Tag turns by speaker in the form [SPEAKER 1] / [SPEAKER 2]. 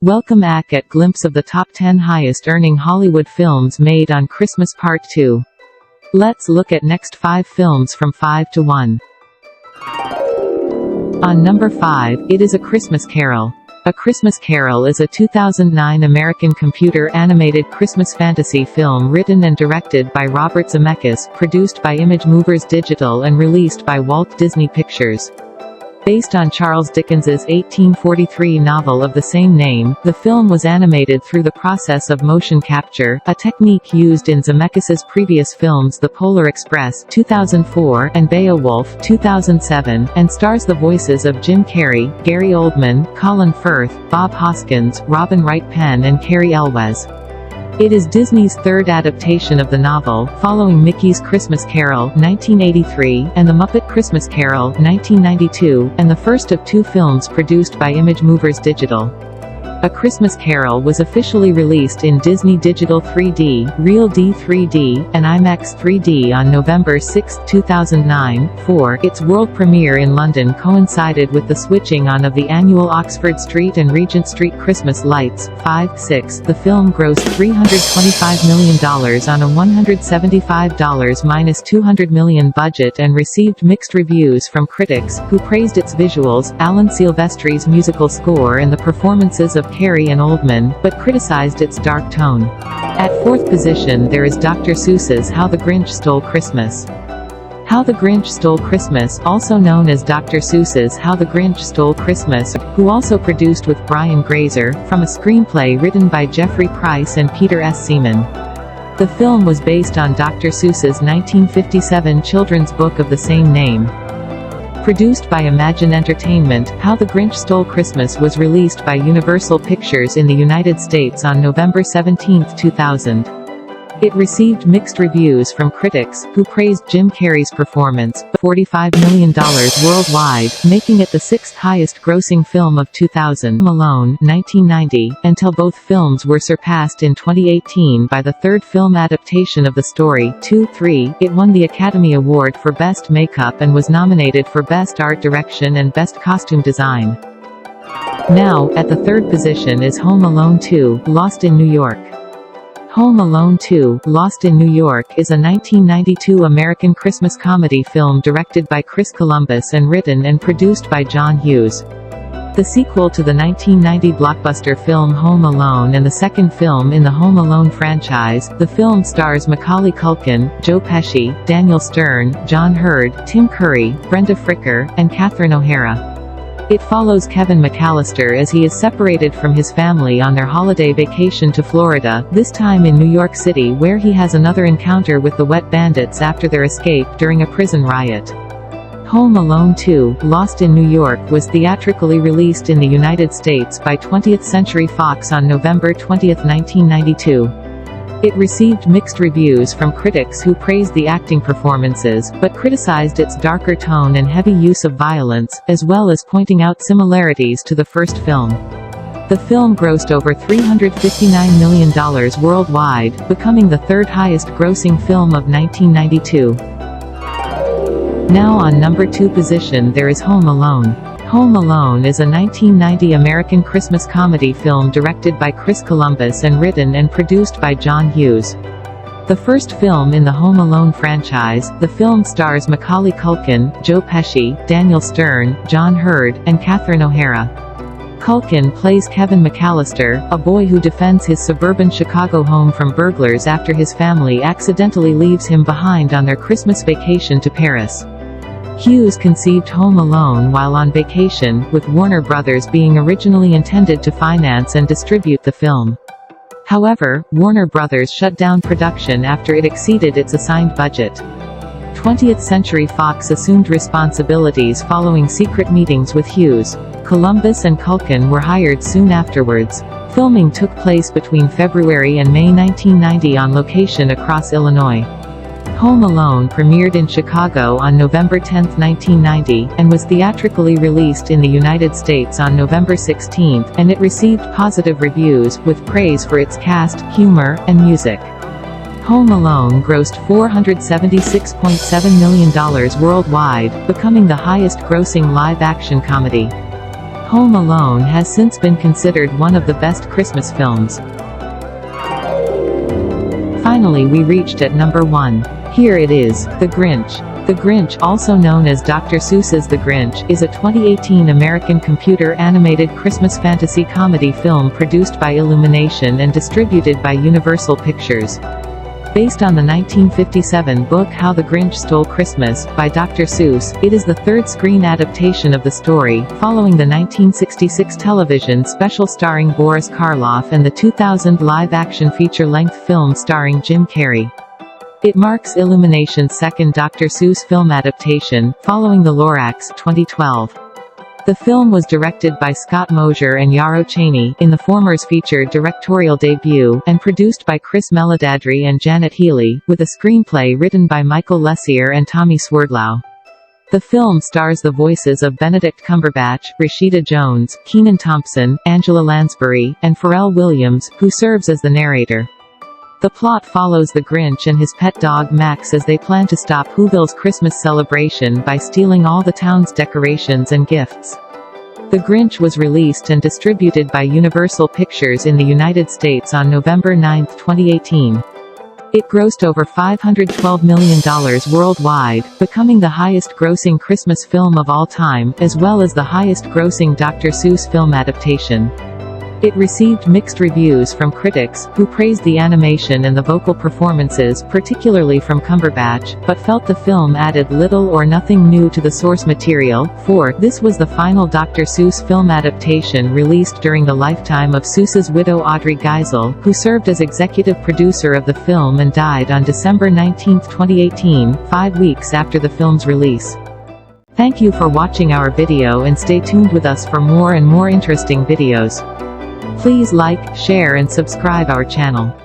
[SPEAKER 1] Welcome at glimpse of the top 10 highest-earning Hollywood films made on Christmas Part 2. Let's look at next 5 films from 5 to 1. On number 5, it is A Christmas Carol. A Christmas Carol is a 2009 American computer-animated Christmas fantasy film written and directed by Robert Zemeckis, produced by Image Movers Digital and released by Walt Disney Pictures. Based on Charles Dickens's 1843 novel of the same name, the film was animated through the process of motion capture, a technique used in Zemeckis's previous films The Polar Express 2004 and Beowulf 2007, and stars the voices of Jim Carrey, Gary Oldman, Colin Firth, Bob Hoskins, Robin Wright Penn and Cary Elwes. It is Disney's third adaptation of the novel, following Mickey's Christmas Carol 1983 and The Muppet Christmas Carol 1992, and the first of 2 films produced by Image Movers Digital. A Christmas Carol was officially released in Disney Digital 3D, Real D 3D, and IMAX 3D on November 6, 2009. Its world premiere in London coincided with the switching on of the annual Oxford Street and Regent Street Christmas lights. 6. The film grossed $325 million on a $175-200 million budget and received mixed reviews from critics, who praised its visuals, Alan Silvestri's musical score and the performances of Carrey and Oldman, but criticized its dark tone. At 4th position there is Dr. Seuss's How the Grinch Stole Christmas. How the Grinch Stole Christmas, also known as Dr. Seuss's How the Grinch Stole Christmas, who also produced with Brian Grazer, from a screenplay written by Jeffrey Price and Peter S. Seaman. The film was based on Dr. Seuss's 1957 children's book of the same name. Produced by Imagine Entertainment, How the Grinch Stole Christmas was released by Universal Pictures in the United States on November 17, 2000. It received mixed reviews from critics, who praised Jim Carrey's performance, $45 million worldwide, making it the 6th highest-grossing film of 2000, Alone, 1990, until both films were surpassed in 2018 by the third film adaptation of the story, 2-3. It won the Academy Award for Best Makeup and was nominated for Best Art Direction and Best Costume Design. Now, at the 3rd position is Home Alone 2, Lost in New York. Home Alone 2, Lost in New York is a 1992 American Christmas comedy film directed by Chris Columbus and written and produced by John Hughes. The sequel to the 1990 blockbuster film Home Alone and the second film in the Home Alone franchise, the film stars Macaulay Culkin, Joe Pesci, Daniel Stern, John Hurd, Tim Curry, Brenda Fricker, and Catherine O'Hara. It follows Kevin McAllister as he is separated from his family on their holiday vacation to Florida, this time in New York City, where he has another encounter with the Wet Bandits after their escape during a prison riot. Home Alone 2, Lost in New York was theatrically released in the United States by 20th Century Fox on November 20, 1992. It received mixed reviews from critics who praised the acting performances, but criticized its darker tone and heavy use of violence, as well as pointing out similarities to the first film. The film grossed over $359 million worldwide, becoming the 3rd highest-grossing film of 1992. Now on number 2 position there is Home Alone. Home Alone is a 1990 American Christmas comedy film directed by Chris Columbus and written and produced by John Hughes. The first film in the Home Alone franchise, the film stars Macaulay Culkin, Joe Pesci, Daniel Stern, John Hurd, and Catherine O'Hara. Culkin plays Kevin McAllister, a boy who defends his suburban Chicago home from burglars after his family accidentally leaves him behind on their Christmas vacation to Paris. Hughes conceived Home Alone while on vacation, with Warner Brothers being originally intended to finance and distribute the film. However, Warner Brothers shut down production after it exceeded its assigned budget. 20th Century Fox assumed responsibilities following secret meetings with Hughes. Columbus and Culkin were hired soon afterwards. Filming took place between February and May 1990 on location across Illinois. Home Alone premiered in Chicago on November 10, 1990, and was theatrically released in the United States on November 16, and it received positive reviews, with praise for its cast, humor, and music. Home Alone grossed $476.7 million worldwide, becoming the highest-grossing live-action comedy. Home Alone has since been considered one of the best Christmas films. Finally, we reached at number 1. Here it is, The Grinch. The Grinch, also known as Dr. Seuss's The Grinch, is a 2018 American computer-animated Christmas fantasy comedy film produced by Illumination and distributed by Universal Pictures. Based on the 1957 book How the Grinch Stole Christmas, by Dr. Seuss, it is the third screen adaptation of the story, following the 1966 television special starring Boris Karloff and the 2000 live-action feature-length film starring Jim Carrey. It marks Illumination's second Dr. Seuss film adaptation, following The Lorax, 2012. The film was directed by Scott Mosier and Yarrow Cheney, in the former's featured directorial debut, and produced by Chris Melodadri and Janet Healy, with a screenplay written by Michael Lessier and Tommy Swerdlow. The film stars the voices of Benedict Cumberbatch, Rashida Jones, Kenan Thompson, Angela Lansbury, and Pharrell Williams, who serves as the narrator. The plot follows the Grinch and his pet dog Max as they plan to stop Whoville's Christmas celebration by stealing all the town's decorations and gifts. The Grinch was released and distributed by Universal Pictures in the United States on November 9, 2018. It grossed over $512 million worldwide, becoming the highest-grossing Christmas film of all time, as well as the highest-grossing Dr. Seuss film adaptation. It received mixed reviews from critics, who praised the animation and the vocal performances, particularly from Cumberbatch, but felt the film added little or nothing new to the source material. 4. This was the final Dr. Seuss film adaptation released during the lifetime of Seuss's widow Audrey Geisel, who served as executive producer of the film and died on December 19, 2018, 5 weeks after the film's release. Thank you for watching our video and stay tuned with us for more and more interesting videos. Please like, share and subscribe our channel.